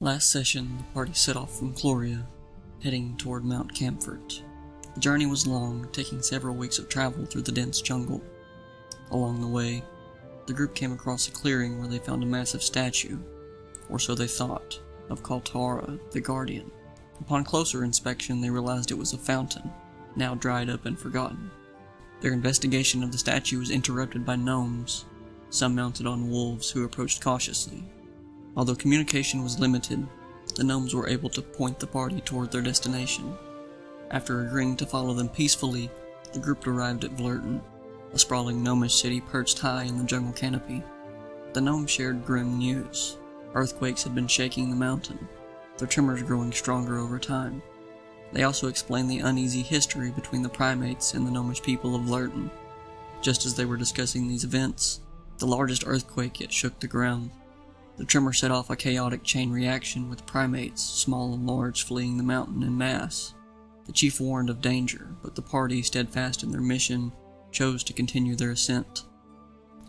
Last session, the party set off from Gloria, heading toward Mount Camfort. The journey was long, taking several weeks of travel through the dense jungle. Along the way, the group came across a clearing where they found a massive statue, or so they thought, of Kaltara, the Guardian. Upon closer inspection, they realized it was a fountain, now dried up and forgotten. Their investigation of the statue was interrupted by gnomes, some mounted on wolves who approached cautiously. Although communication was limited, the gnomes were able to point the party toward their destination. After agreeing to follow them peacefully, the group arrived at Vlerton, a sprawling gnomish city perched high in the jungle canopy. The gnomes shared grim news. Earthquakes had been shaking the mountain, their tremors growing stronger over time. They also explained the uneasy history between the primates and the gnomish people of Vlerton. Just as they were discussing these events, the largest earthquake yet shook the ground. The tremor set off a chaotic chain reaction with primates, small and large, fleeing the mountain en masse. The chief warned of danger, but the party, steadfast in their mission, chose to continue their ascent.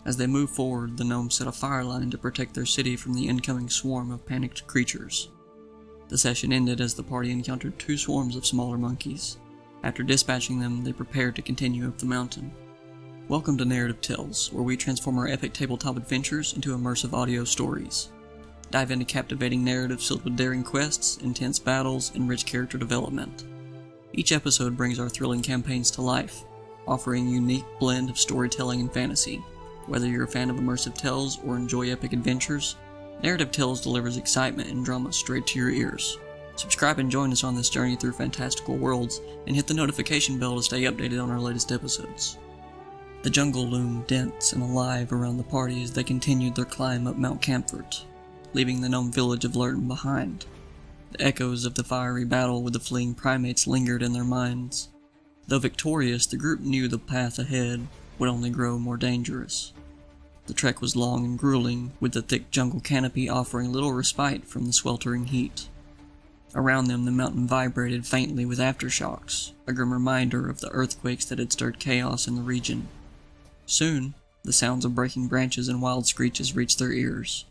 As they moved forward, the gnomes set a fire line to protect their city from the incoming swarm of panicked creatures. The session ended as the party encountered two swarms of smaller monkeys. After dispatching them, they prepared to continue up the mountain. Welcome to Narrative Tales, where we transform our epic tabletop adventures into immersive audio stories. Dive into captivating narratives filled with daring quests, intense battles, and rich character development. Each episode brings our thrilling campaigns to life, offering a unique blend of storytelling and fantasy. Whether you're a fan of immersive tales or enjoy epic adventures, Narrative Tales delivers excitement and drama straight to your ears. Subscribe and join us on this journey through fantastical worlds, and hit the notification bell to stay updated on our latest episodes. The jungle loomed dense and alive around the party as they continued their climb up Mount Camfort, leaving the gnome village of Vlerton behind. The echoes of the fiery battle with the fleeing primates lingered in their minds. Though victorious, the group knew the path ahead would only grow more dangerous. The trek was long and grueling, with the thick jungle canopy offering little respite from the sweltering heat. Around them, the mountain vibrated faintly with aftershocks, a grim reminder of the earthquakes that had stirred chaos in the region. Soon, the sounds of breaking branches and wild screeches reached their ears.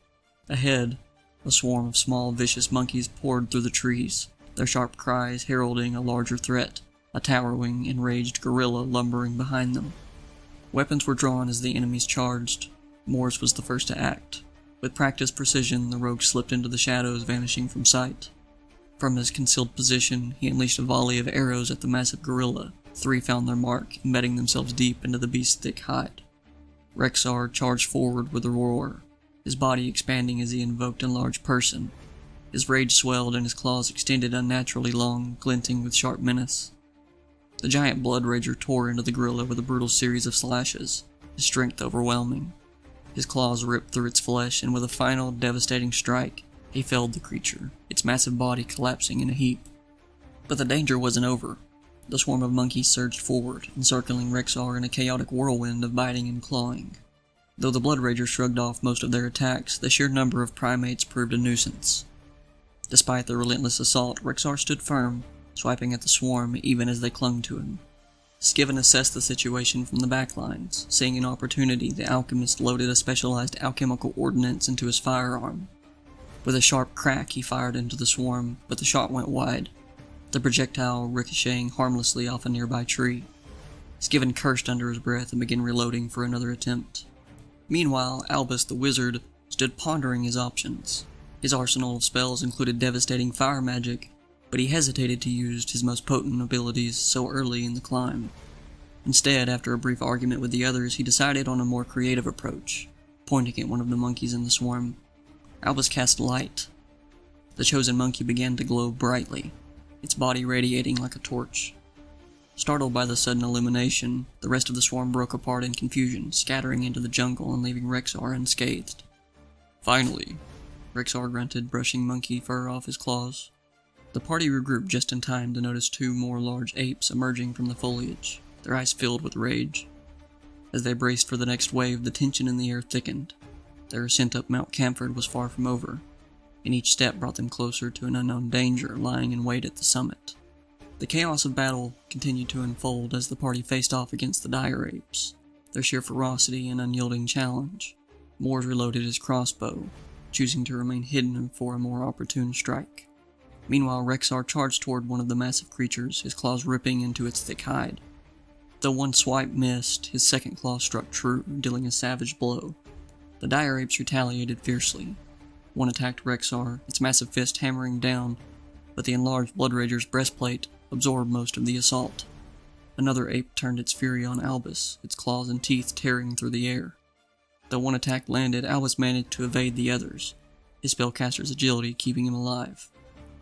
Ahead, a swarm of small, vicious monkeys poured through the trees, their sharp cries heralding a larger threat, a towering, enraged gorilla lumbering behind them. Weapons were drawn as the enemies charged. Morse was the first to act. With practiced precision, the rogue slipped into the shadows, vanishing from sight. From his concealed position, he unleashed a volley of arrows at the massive gorilla. Three found their mark, embedding themselves deep into the beast's thick hide. Rexar charged forward with a roar, his body expanding as he invoked a large person. His rage swelled and his claws extended unnaturally long, glinting with sharp menace. The giant blood rager tore into the gorilla with a brutal series of slashes, his strength overwhelming. His claws ripped through its flesh, and with a final, devastating strike, he felled the creature, its massive body collapsing in a heap. But the danger wasn't over. The swarm of monkeys surged forward, encircling Rexar in a chaotic whirlwind of biting and clawing. Though the Blood Ragers shrugged off most of their attacks, the sheer number of primates proved a nuisance. Despite the relentless assault, Rexar stood firm, swiping at the swarm even as they clung to him. Skiven assessed the situation from the backlines. Seeing an opportunity, the alchemist loaded a specialized alchemical ordnance into his firearm. With a sharp crack, he fired into the swarm, but the shot went wide, the projectile ricocheting harmlessly off a nearby tree. Skiven cursed under his breath and began reloading for another attempt. Meanwhile, Albus the wizard stood pondering his options. His arsenal of spells included devastating fire magic, but he hesitated to use his most potent abilities so early in the climb. Instead, after a brief argument with the others, he decided on a more creative approach, pointing at one of the monkeys in the swarm. Albus cast light. The chosen monkey began to glow brightly, its body radiating like a torch. Startled by the sudden illumination, the rest of the swarm broke apart in confusion, scattering into the jungle and leaving Rexar unscathed. Finally, Rexar grunted, brushing monkey fur off his claws. The party regrouped just in time to notice two more large apes emerging from the foliage, their eyes filled with rage. As they braced for the next wave, the tension in the air thickened. Their ascent up Mount Camford was far from over, and each step brought them closer to an unknown danger lying in wait at the summit. The chaos of battle continued to unfold as the party faced off against the dire apes, their sheer ferocity and unyielding challenge. Mors reloaded his crossbow, choosing to remain hidden for a more opportune strike. Meanwhile, Rexar charged toward one of the massive creatures, his claws ripping into its thick hide. Though one swipe missed, his second claw struck true, dealing a savage blow. The dire apes retaliated fiercely. One attacked Rexar, its massive fist hammering down, but the enlarged Blood Rager's breastplate absorbed most of the assault. Another ape turned its fury on Albus, its claws and teeth tearing through the air. Though one attack landed, Albus managed to evade the others, his spellcaster's agility keeping him alive.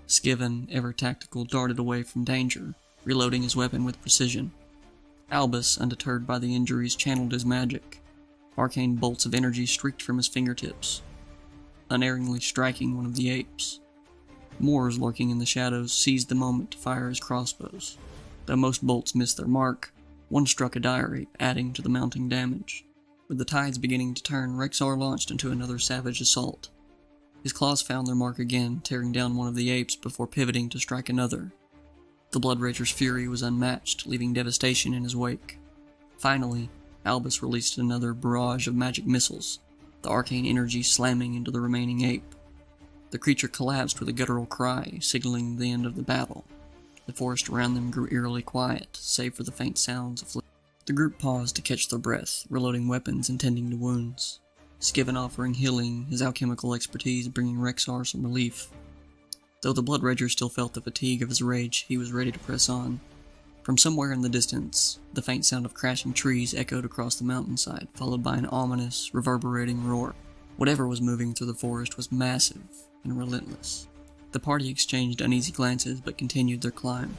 Skiven, ever tactical, darted away from danger, reloading his weapon with precision. Albus, undeterred by the injuries, channeled his magic. Arcane bolts of energy streaked from his fingertips, unerringly striking one of the apes. Moors lurking in the shadows seized the moment to fire his crossbows. Though most bolts missed their mark, one struck a dire ape, adding to the mounting damage. With the tides beginning to turn, Rexar launched into another savage assault. His claws found their mark again, tearing down one of the apes before pivoting to strike another. The Blood Rager's fury was unmatched, leaving devastation in his wake. Finally, Albus released another barrage of magic missiles, the arcane energy slamming into the remaining ape. The creature collapsed with a guttural cry, signaling the end of the battle. The forest around them grew eerily quiet, save for the faint sounds of The group paused to catch their breath, reloading weapons and tending to wounds. Skiven offering healing, his alchemical expertise bringing Rexar some relief. Though the Blood Rager still felt the fatigue of his rage, he was ready to press on. From somewhere in the distance, the faint sound of crashing trees echoed across the mountainside, followed by an ominous, reverberating roar. Whatever was moving through the forest was massive and relentless. The party exchanged uneasy glances but continued their climb.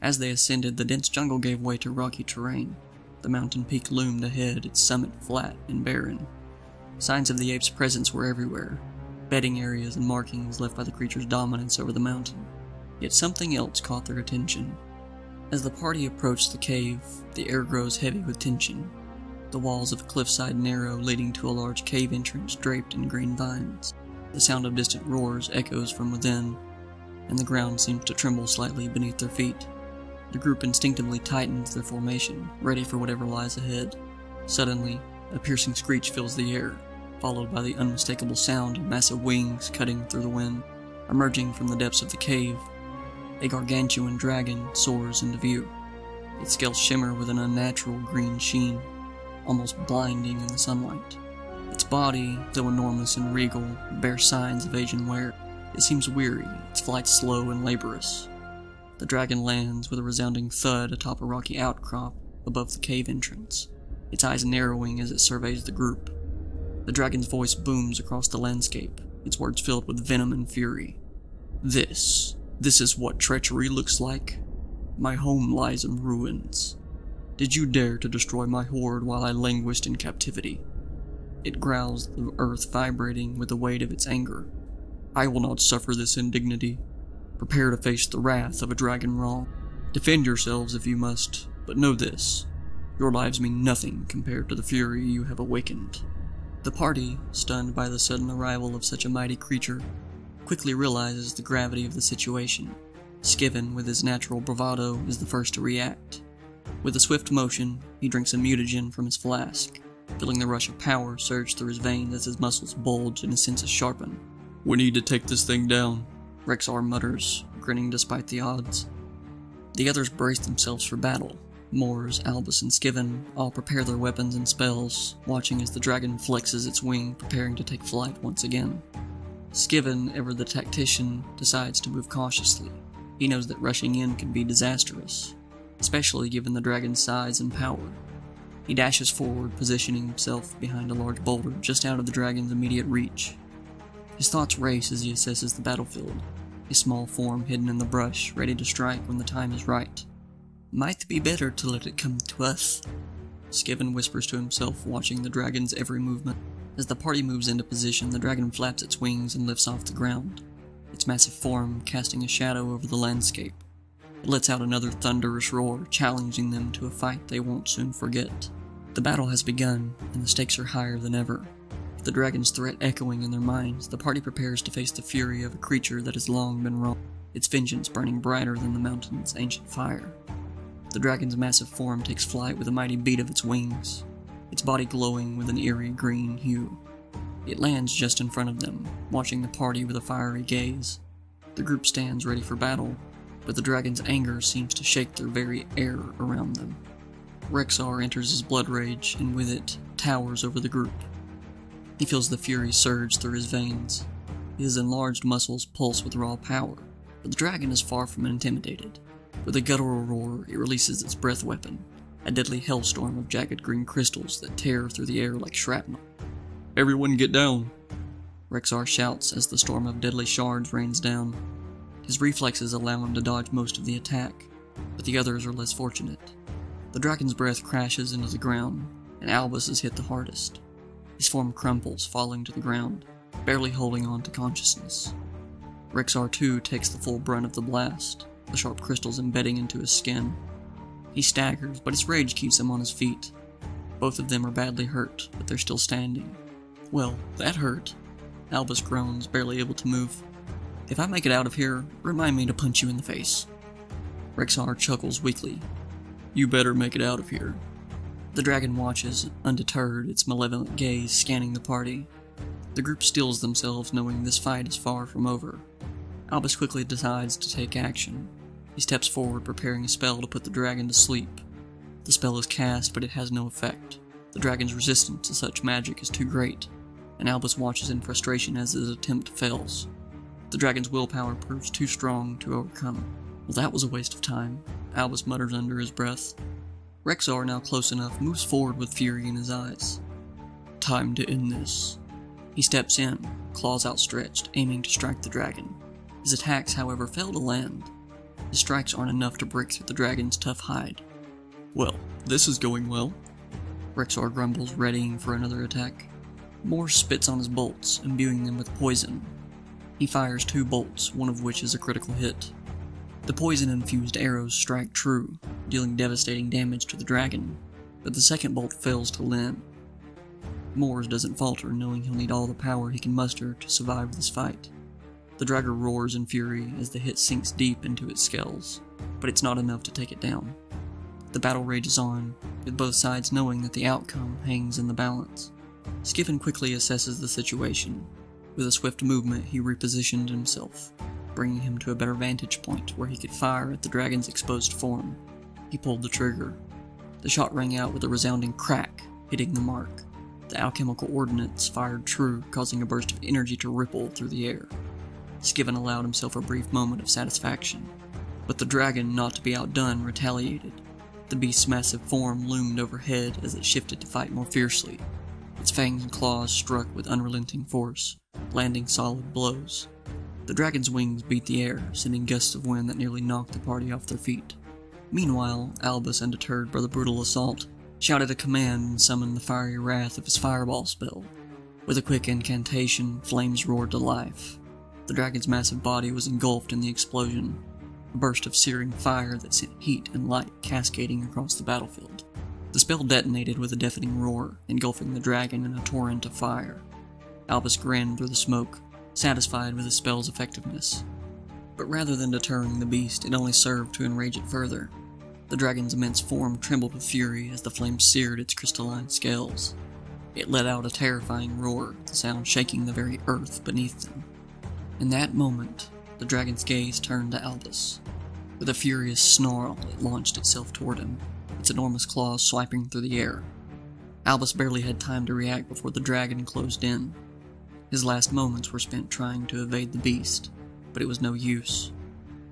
As they ascended, the dense jungle gave way to rocky terrain. The mountain peak loomed ahead, its summit flat and barren. Signs of the ape's presence were everywhere, bedding areas and markings left by the creature's dominance over the mountain. Yet something else caught their attention. As the party approached the cave, the air grows heavy with tension. The walls of a cliffside narrow, leading to a large cave entrance draped in green vines. The sound of distant roars echoes from within, and the ground seems to tremble slightly beneath their feet. The group instinctively tightens their formation, ready for whatever lies ahead. Suddenly, a piercing screech fills the air, followed by the unmistakable sound of massive wings cutting through the wind. Emerging from the depths of the cave, a gargantuan dragon soars into view. Its scales shimmer with an unnatural green sheen, almost blinding in the sunlight. Its body, though enormous and regal, bears signs of age and wear. It seems weary, its flight slow and laborious. The dragon lands with a resounding thud atop a rocky outcrop above the cave entrance, its eyes narrowing as it surveys the group. The dragon's voice booms across the landscape, its words filled with venom and fury. This is what treachery looks like. My home lies in ruins. Did you dare to destroy my horde while I languished in captivity? It growls, the earth vibrating with the weight of its anger. I will not suffer this indignity. Prepare to face the wrath of a dragon wrong. Defend yourselves if you must, but know this. Your lives mean nothing compared to the fury you have awakened. The party, stunned by the sudden arrival of such a mighty creature, quickly realizes the gravity of the situation. Skiven, with his natural bravado, is the first to react. With a swift motion, he drinks a mutagen from his flask, feeling the rush of power surge through his veins as his muscles bulge and his senses sharpen. We need to take this thing down, Rexar mutters, grinning despite the odds. The others brace themselves for battle. Moors, Albus, and Skiven all prepare their weapons and spells, watching as the dragon flexes its wing, preparing to take flight once again. Skiven, ever the tactician, decides to move cautiously. He knows that rushing in could be disastrous, especially given the dragon's size and power. He dashes forward, positioning himself behind a large boulder just out of the dragon's immediate reach. His thoughts race as he assesses the battlefield, his small form hidden in the brush, ready to strike when the time is right. Might be better to let it come to us, Skiven whispers to himself, watching the dragon's every movement. As the party moves into position, the dragon flaps its wings and lifts off the ground, its massive form casting a shadow over the landscape. It lets out another thunderous roar, challenging them to a fight they won't soon forget. The battle has begun, and the stakes are higher than ever. With the dragon's threat echoing in their minds, the party prepares to face the fury of a creature that has long been wronged, its vengeance burning brighter than the mountain's ancient fire. The dragon's massive form takes flight with a mighty beat of its wings, its body glowing with an eerie green hue. It lands just in front of them, watching the party with a fiery gaze. The group stands ready for battle, but the dragon's anger seems to shake their very air around them. Rexar enters his blood rage, and with it, towers over the group. He feels the fury surge through his veins. His enlarged muscles pulse with raw power, but the dragon is far from intimidated. With a guttural roar, it releases its breath weapon, a deadly hellstorm of jagged green crystals that tear through the air like shrapnel. "Everyone get down!" Rexar shouts as the storm of deadly shards rains down. His reflexes allow him to dodge most of the attack, but the others are less fortunate. The dragon's breath crashes into the ground, and Albus is hit the hardest. His form crumples, falling to the ground, barely holding on to consciousness. Rexar too takes the full brunt of the blast, the sharp crystals embedding into his skin. He staggers, but his rage keeps him on his feet. Both of them are badly hurt, but they're still standing. "Well, that hurt," Albus groans, barely able to move. "If I make it out of here, remind me to punch you in the face." Rexar chuckles weakly. "You better make it out of here." The dragon watches, undeterred, its malevolent gaze scanning the party. The group stills themselves, knowing this fight is far from over. Albus quickly decides to take action. He steps forward, preparing a spell to put the dragon to sleep. The spell is cast, but it has no effect. The dragon's resistance to such magic is too great, and Albus watches in frustration as his attempt fails. The dragon's willpower proves too strong to overcome. "Well, that was a waste of time," Albus mutters under his breath. Rexar, now close enough, moves forward with fury in his eyes. "Time to end this." He steps in, claws outstretched, aiming to strike the dragon. His attacks, however, fail to land. His strikes aren't enough to break through the dragon's tough hide. "Well, this is going well," Rexar grumbles, readying for another attack. Moore spits on his bolts, imbuing them with poison. He fires 2 bolts, one of which is a critical hit. The poison-infused arrows strike true, dealing devastating damage to the dragon, but the second bolt fails to land. Moores doesn't falter, knowing he'll need all the power he can muster to survive this fight. The dragon roars in fury as the hit sinks deep into its scales, but it's not enough to take it down. The battle rages on, with both sides knowing that the outcome hangs in the balance. Skiffin quickly assesses the situation. With a swift movement, he repositioned himself, bringing him to a better vantage point where he could fire at the dragon's exposed form. He pulled the trigger. The shot rang out with a resounding crack, hitting the mark. The alchemical ordnance fired true, causing a burst of energy to ripple through the air. Skiffin allowed himself a brief moment of satisfaction, but the dragon, not to be outdone, retaliated. The beast's massive form loomed overhead as it shifted to fight more fiercely. Its fangs and claws struck with unrelenting force, landing solid blows. The dragon's wings beat the air, sending gusts of wind that nearly knocked the party off their feet. Meanwhile, Albus, undeterred by the brutal assault, shouted a command and summoned the fiery wrath of his fireball spell. With a quick incantation, flames roared to life. The dragon's massive body was engulfed in the explosion, a burst of searing fire that sent heat and light cascading across the battlefield. The spell detonated with a deafening roar, engulfing the dragon in a torrent of fire. Albus grinned through the smoke, satisfied with the spell's effectiveness. But rather than deterring the beast, it only served to enrage it further. The dragon's immense form trembled with fury as the flames seared its crystalline scales. It let out a terrifying roar, the sound shaking the very earth beneath them. In that moment, the dragon's gaze turned to Albus. With a furious snarl, it launched itself toward him, its enormous claws swiping through the air. Albus barely had time to react before the dragon closed in. His last moments were spent trying to evade the beast, but it was no use.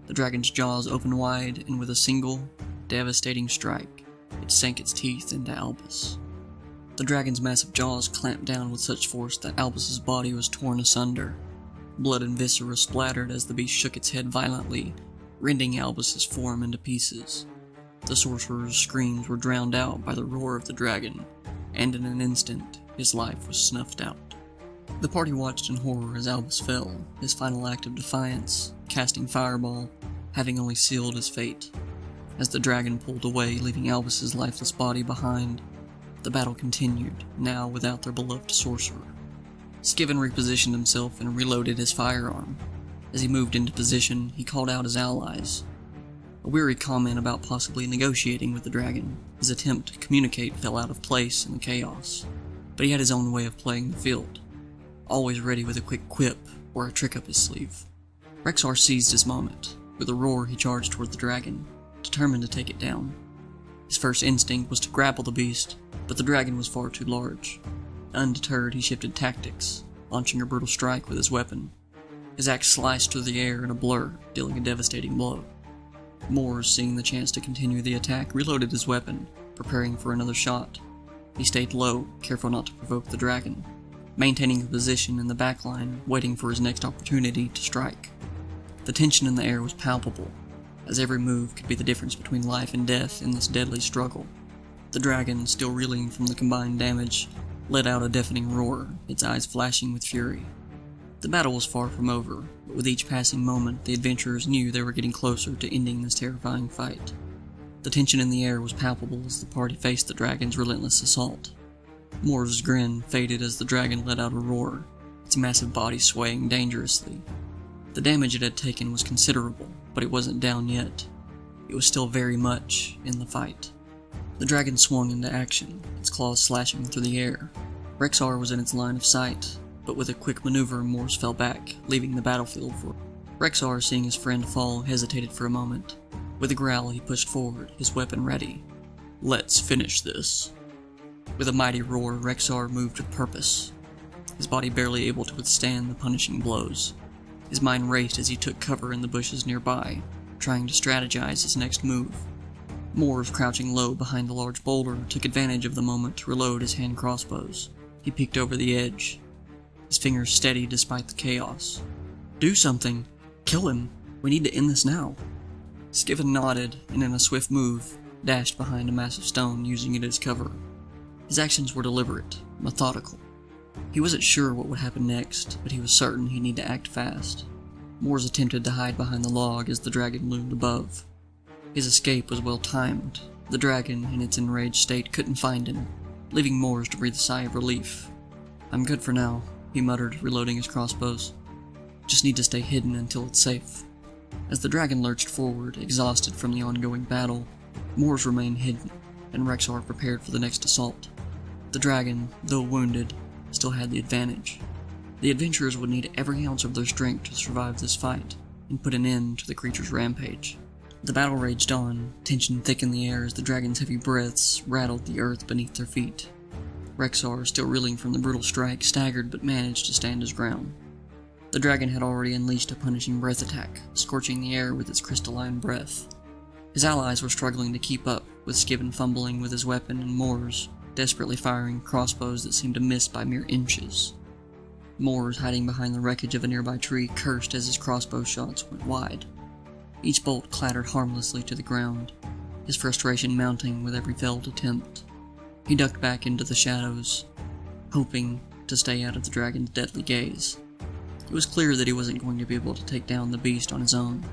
The dragon's jaws opened wide, and with a single, devastating strike, it sank its teeth into Albus. The dragon's massive jaws clamped down with such force that Albus's body was torn asunder. Blood and viscera splattered as the beast shook its head violently, rending Albus's form into pieces. The sorcerer's screams were drowned out by the roar of the dragon, and in an instant, his life was snuffed out. The party watched in horror as Albus fell, his final act of defiance, casting Fireball, having only sealed his fate. As the dragon pulled away, leaving Albus's lifeless body behind, the battle continued, now without their beloved sorcerer. Skiffin repositioned himself and reloaded his firearm. As he moved into position, he called out his allies. A weary comment about possibly negotiating with the dragon. His attempt to communicate fell out of place in the chaos, but he had his own way of playing the field. always ready with a quick quip or a trick up his sleeve. Rexar seized his moment. With a roar, he charged toward the dragon, determined to take it down. His first instinct was to grapple the beast, but the dragon was far too large. Undeterred, he shifted tactics, launching a brutal strike with his weapon. His axe sliced through the air in a blur, dealing a devastating blow. Moores, seeing the chance to continue the attack, reloaded his weapon, preparing for another shot. He stayed low, careful not to provoke the dragon, maintaining a position in the back line, waiting for his next opportunity to strike. The tension in the air was palpable, as every move could be the difference between life and death in this deadly struggle. The dragon, still reeling from the combined damage, let out a deafening roar, its eyes flashing with fury. The battle was far from over, but with each passing moment, the adventurers knew they were getting closer to ending this terrifying fight. The tension in the air was palpable as the party faced the dragon's relentless assault. Moore's grin faded as the dragon let out a roar, its massive body swaying dangerously. The damage it had taken was considerable, but it wasn't down yet. It was still very much in the fight. The dragon swung into action, its claws slashing through the air. Rexar was in its line of sight, but with a quick maneuver, Moores fell back, leaving the battlefield for Rexar, seeing his friend fall, hesitated for a moment. With a growl, he pushed forward, his weapon ready. "Let's finish this." With a mighty roar, Rexar moved with purpose, his body barely able to withstand the punishing blows. His mind raced as he took cover in the bushes nearby, trying to strategize his next move. Moores, crouching low behind the large boulder, took advantage of the moment to reload his hand crossbows. He peeked over the edge, his fingers steady despite the chaos. "Do something! Kill him! We need to end this now!" Skiven nodded, and in a swift move, dashed behind a massive stone, using it as cover. His actions were deliberate, methodical. He wasn't sure what would happen next, but he was certain he'd need to act fast. Moores attempted to hide behind the log as the dragon loomed above. His escape was well timed. The dragon, in its enraged state, couldn't find him, leaving Moores to breathe a sigh of relief. "I'm good for now," he muttered, reloading his crossbows. "Just need to stay hidden until it's safe." As the dragon lurched forward, exhausted from the ongoing battle, Moores remained hidden, and Rexar prepared for the next assault. The dragon, though wounded, still had the advantage. The adventurers would need every ounce of their strength to survive this fight, and put an end to the creature's rampage. The battle raged on, tension thick in the air as the dragon's heavy breaths rattled the earth beneath their feet. Rexar, still reeling from the brutal strike, staggered but managed to stand his ground. The dragon had already unleashed a punishing breath attack, scorching the air with its crystalline breath. His allies were struggling to keep up, with Skiven fumbling with his weapon and Moores desperately firing crossbows that seemed to miss by mere inches. Moores, hiding behind the wreckage of a nearby tree, cursed as his crossbow shots went wide. Each bolt clattered harmlessly to the ground, his frustration mounting with every failed attempt. He ducked back into the shadows, hoping to stay out of the dragon's deadly gaze. It was clear that he wasn't going to be able to take down the beast on his own.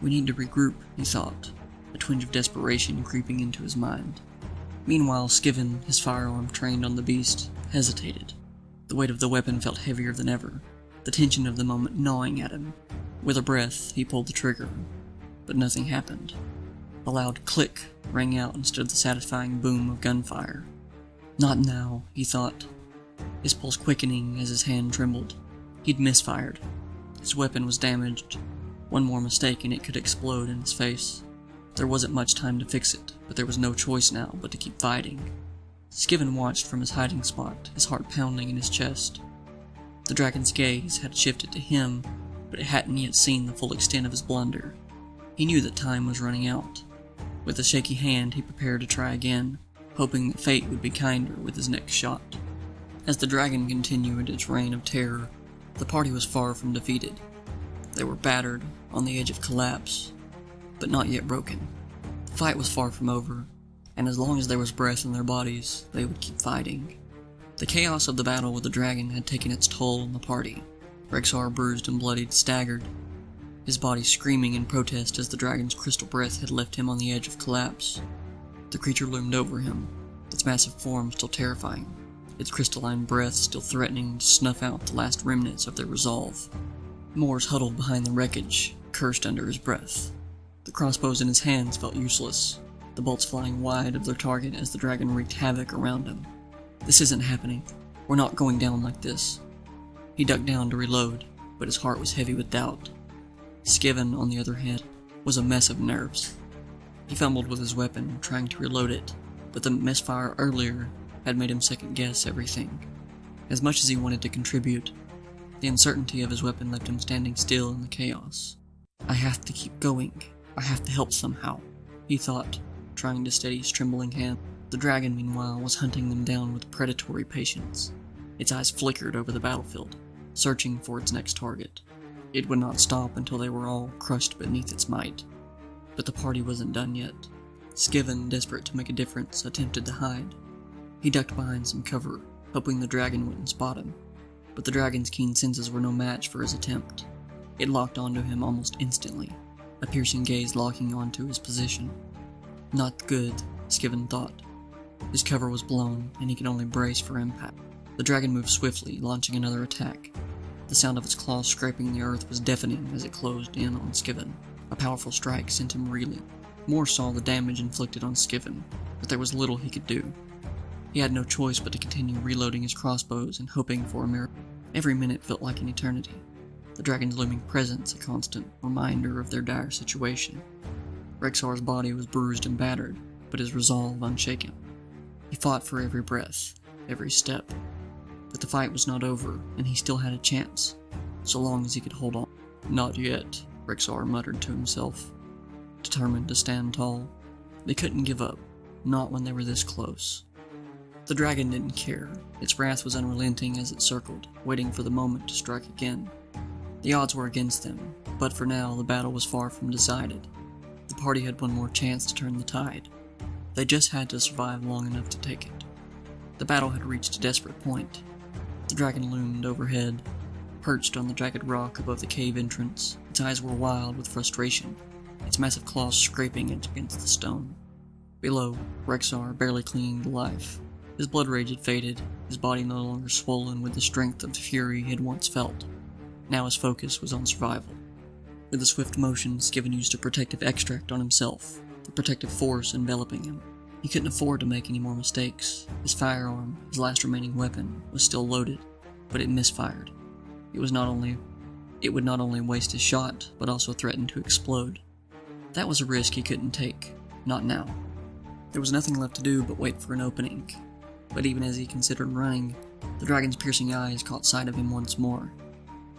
"We need to regroup," he thought, a twinge of desperation creeping into his mind. Meanwhile, Skiven, his firearm trained on the beast, hesitated. The weight of the weapon felt heavier than ever, the tension of the moment gnawing at him. With a breath, he pulled the trigger, but nothing happened. A loud click rang out instead of the satisfying boom of gunfire. "Not now," he thought, his pulse quickening as his hand trembled. He'd misfired. His weapon was damaged. One more mistake and it could explode in his face. There wasn't much time to fix it, but there was no choice now but to keep fighting. Skiven watched from his hiding spot, his heart pounding in his chest. The dragon's gaze had shifted to him, but it hadn't yet seen the full extent of his blunder. He knew that time was running out. With a shaky hand, he prepared to try again, hoping that fate would be kinder with his next shot. As the dragon continued its reign of terror, the party was far from defeated. They were battered, on the edge of collapse, but not yet broken. The fight was far from over, and as long as there was breath in their bodies, they would keep fighting. The chaos of the battle with the dragon had taken its toll on the party. Rexar, bruised and bloodied, staggered, his body screaming in protest as the dragon's crystal breath had left him on the edge of collapse. The creature loomed over him, its massive form still terrifying, its crystalline breath still threatening to snuff out the last remnants of their resolve. Moores huddled behind the wreckage, cursed under his breath. The crossbows in his hands felt useless, the bolts flying wide of their target as the dragon wreaked havoc around him. "This isn't happening. We're not going down like this." He ducked down to reload, but his heart was heavy with doubt. Skiven, on the other hand, was a mess of nerves. He fumbled with his weapon, trying to reload it, but the misfire earlier had made him second-guess everything. As much as he wanted to contribute, the uncertainty of his weapon left him standing still in the chaos. I have to keep going. I have to help somehow, he thought, trying to steady his trembling hand. The dragon, meanwhile, was hunting them down with predatory patience. Its eyes flickered over the battlefield, searching for its next target. It would not stop until they were all crushed beneath its might. But the party wasn't done yet. Skiven, desperate to make a difference, attempted to hide. He ducked behind some cover, hoping the dragon wouldn't spot him. But the dragon's keen senses were no match for his attempt. It locked onto him almost instantly, a piercing gaze locking onto his position. Not good, Skiven thought. His cover was blown, and he could only brace for impact. The dragon moved swiftly, launching another attack. The sound of its claws scraping the earth was deafening as it closed in on Skiven. A powerful strike sent him reeling. Moore saw the damage inflicted on Skiven, but there was little he could do. He had no choice but to continue reloading his crossbows and hoping for a miracle. Every minute felt like an eternity. The dragon's looming presence a constant reminder of their dire situation. Rexar's body was bruised and battered, but his resolve unshaken. He fought for every breath, every step. But the fight was not over, and he still had a chance, so long as he could hold on. Not yet, Rexar muttered to himself, determined to stand tall. They couldn't give up, not when they were this close. The dragon didn't care. Its wrath was unrelenting as it circled, waiting for the moment to strike again. The odds were against them, but for now the battle was far from decided. The party had one more chance to turn the tide. They just had to survive long enough to take it. The battle had reached a desperate point. The dragon loomed overhead, perched on the jagged rock above the cave entrance. Its eyes were wild with frustration, its massive claws scraping against the stone. Below, Rexar barely clinging to life. His blood rage had faded, his body no longer swollen with the strength of the fury he had once felt. Now his focus was on survival. With a swift motion, Skiven used a protective extract on himself, the protective force enveloping him. He couldn't afford to make any more mistakes. His firearm, his last remaining weapon, was still loaded, but it misfired. It would not only waste his shot, but also threaten to explode. That was a risk he couldn't take. Not now. There was nothing left to do but wait for an opening. But even as he considered running, the dragon's piercing eyes caught sight of him once more.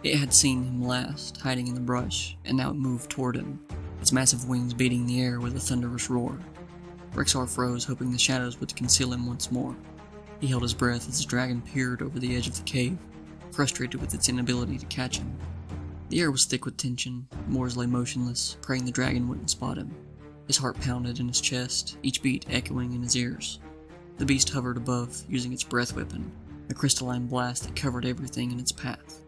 It had seen him last, hiding in the brush, and now it moved toward him, its massive wings beating the air with a thunderous roar. Rexar froze, hoping the shadows would conceal him once more. He held his breath as the dragon peered over the edge of the cave, frustrated with its inability to catch him. The air was thick with tension. Moores lay motionless, praying the dragon wouldn't spot him. His heart pounded in his chest, each beat echoing in his ears. The beast hovered above, using its breath weapon, a crystalline blast that covered everything in its path.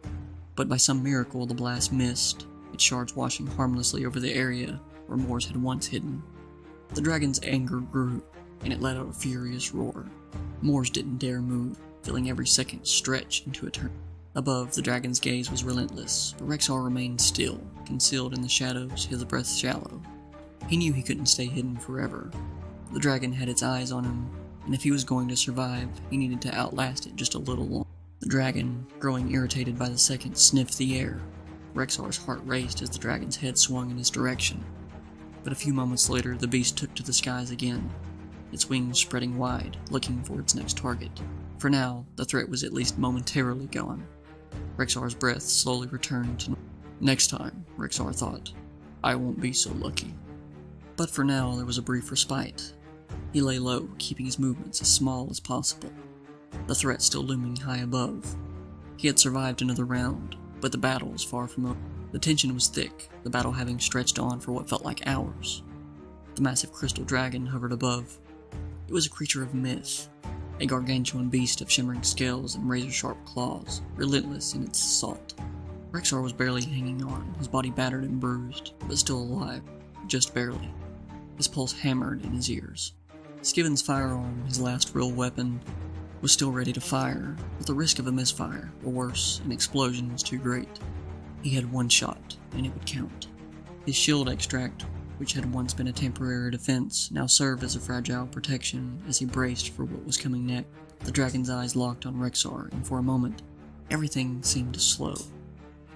But by some miracle, the blast missed, its shards washing harmlessly over the area where Moores had once hidden. The dragon's anger grew, and it let out a furious roar. Moores didn't dare move, feeling every second stretch into eternity. Above, the dragon's gaze was relentless, but Rexar remained still, concealed in the shadows, his breath shallow. He knew he couldn't stay hidden forever. The dragon had its eyes on him, and if he was going to survive, he needed to outlast it just a little longer. The dragon, growing irritated by the second, sniffed the air. Rexar's heart raced as the dragon's head swung in his direction. But a few moments later, the beast took to the skies again, its wings spreading wide, looking for its next target. For now, the threat was at least momentarily gone. Rexar's breath slowly returned to normal. Next time, Rexar thought, I won't be so lucky. But for now, there was a brief respite. He lay low, keeping his movements as small as possible, the threat still looming high above. He had survived another round, but the battle was far from over. The tension was thick, the battle having stretched on for what felt like hours. The massive crystal dragon hovered above. It was a creature of myth, a gargantuan beast of shimmering scales and razor-sharp claws, relentless in its assault. Rexar was barely hanging on, his body battered and bruised, but still alive, just barely. His pulse hammered in his ears. Skiven's firearm, his last real weapon, was still ready to fire, but the risk of a misfire, or worse, an explosion, was too great. He had one shot, and it would count. His shield extract, which had once been a temporary defense, now served as a fragile protection as he braced for what was coming next. The dragon's eyes locked on Rexar, and for a moment, Everything seemed to slow.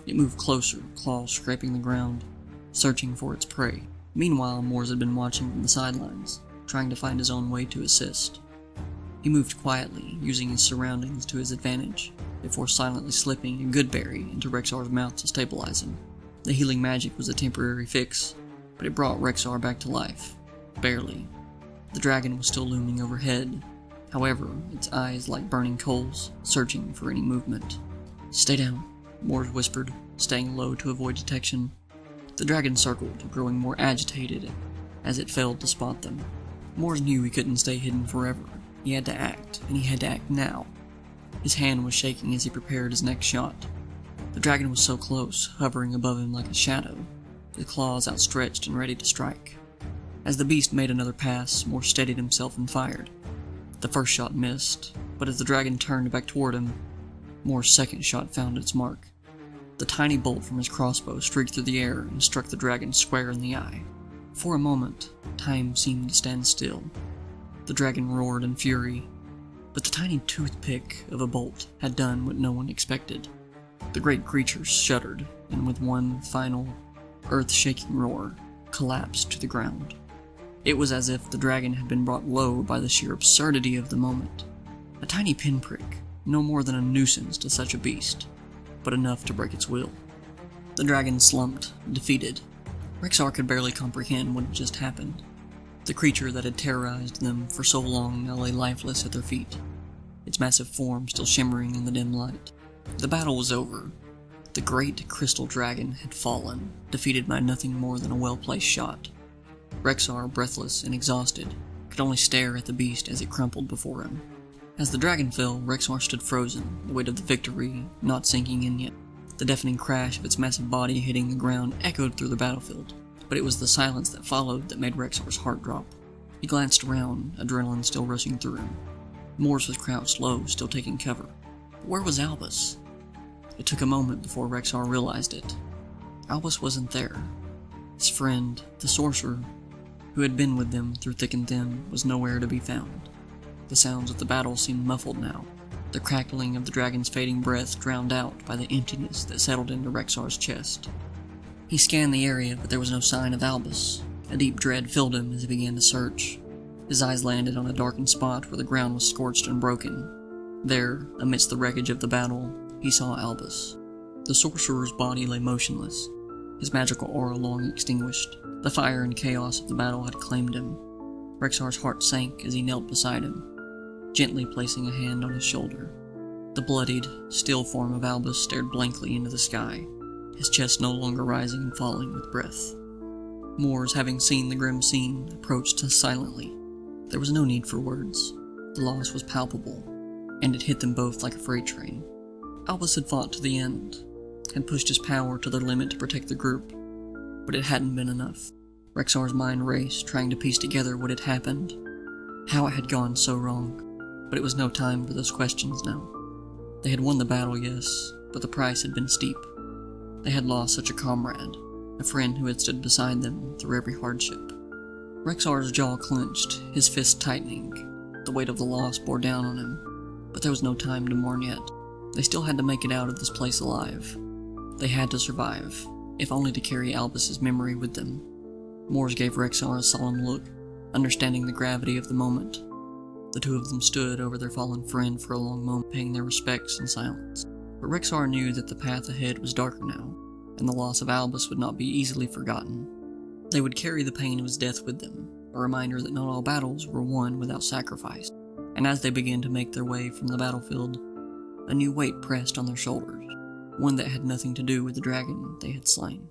It moved closer, claws scraping the ground, searching for its prey. Meanwhile, Moores had been watching from the sidelines, trying to find his own way to assist. He moved quietly, using his surroundings to his advantage, before silently slipping a good berry into Rexar's mouth to stabilize him. The healing magic was a temporary fix, but it brought Rexar back to life. Barely. The dragon was still looming overhead, however, its eyes like burning coals, searching for any movement. "Stay down," Moores whispered, staying low to avoid detection. The dragon circled, growing more agitated as it failed to spot them. Moores knew he couldn't stay hidden forever. He had to act, and he had to act now. His hand was shaking as he prepared his next shot. The dragon was so close, hovering above him like a shadow, the claws outstretched and ready to strike. As the beast made another pass, Moore steadied himself and fired. The first shot missed, but as the dragon turned back toward him, Moore's second shot found its mark. The tiny bolt from his crossbow streaked through the air and struck the dragon square in the eye. For a moment, time seemed to stand still. The dragon roared in fury, but the tiny toothpick of a bolt had done what no one expected. The great creature shuddered, and with one final, earth-shaking roar, collapsed to the ground. It was as if the dragon had been brought low by the sheer absurdity of the moment. A tiny pinprick, no more than a nuisance to such a beast, but enough to break its will. The dragon slumped, defeated. Rexar could barely comprehend what had just happened. The creature that had terrorized them for so long now lay lifeless at their feet, its massive form still shimmering in the dim light. The battle was over. The great crystal dragon had fallen, defeated by nothing more than a well-placed shot. Rexar, breathless and exhausted, could only stare at the beast as it crumpled before him. As the dragon fell, Rexar stood frozen, the weight of the victory not sinking in yet. The deafening crash of its massive body hitting the ground echoed through the battlefield, but it was the silence that followed that made Rexar's heart drop. He glanced around, adrenaline still rushing through him. Moores was crouched low, still taking cover. But where was Albus? It took a moment before Rexar realized it. Albus wasn't there. His friend, the sorcerer, who had been with them through thick and thin, was nowhere to be found. The sounds of the battle seemed muffled now, the crackling of the dragon's fading breath drowned out by the emptiness that settled into Rexar's chest. He scanned the area, but there was no sign of Albus. A deep dread filled him as he began to search. His eyes landed on a darkened spot where the ground was scorched and broken. There, amidst the wreckage of the battle, he saw Albus. The sorcerer's body lay motionless, his magical aura long extinguished. The fire and chaos of the battle had claimed him. Rexar's heart sank as he knelt beside him, gently placing a hand on his shoulder. The bloodied, still form of Albus stared blankly into the sky, his chest no longer rising and falling with breath. Moores, having seen the grim scene, approached us silently. There was no need for words. The loss was palpable, and it hit them both like a freight train. Albus had fought to the end, had pushed his power to their limit to protect the group, but it hadn't been enough. Rexar's mind raced, trying to piece together what had happened, how it had gone so wrong, but it was no time for those questions now. They had won the battle, yes, but the price had been steep. They had lost such a comrade, a friend who had stood beside them through every hardship. Rexar's jaw clenched, his fist tightening. The weight of the loss bore down on him, but there was no time to mourn yet. They still had to make it out of this place alive. They had to survive, if only to carry Albus's memory with them. Moores gave Rexar a solemn look, understanding the gravity of the moment. The two of them stood over their fallen friend for a long moment, paying their respects in silence. But Rexar knew that the path ahead was darker now, and the loss of Albus would not be easily forgotten. They would carry the pain of his death with them, a reminder that not all battles were won without sacrifice. And as they began to make their way from the battlefield, a new weight pressed on their shoulders, one that had nothing to do with the dragon they had slain.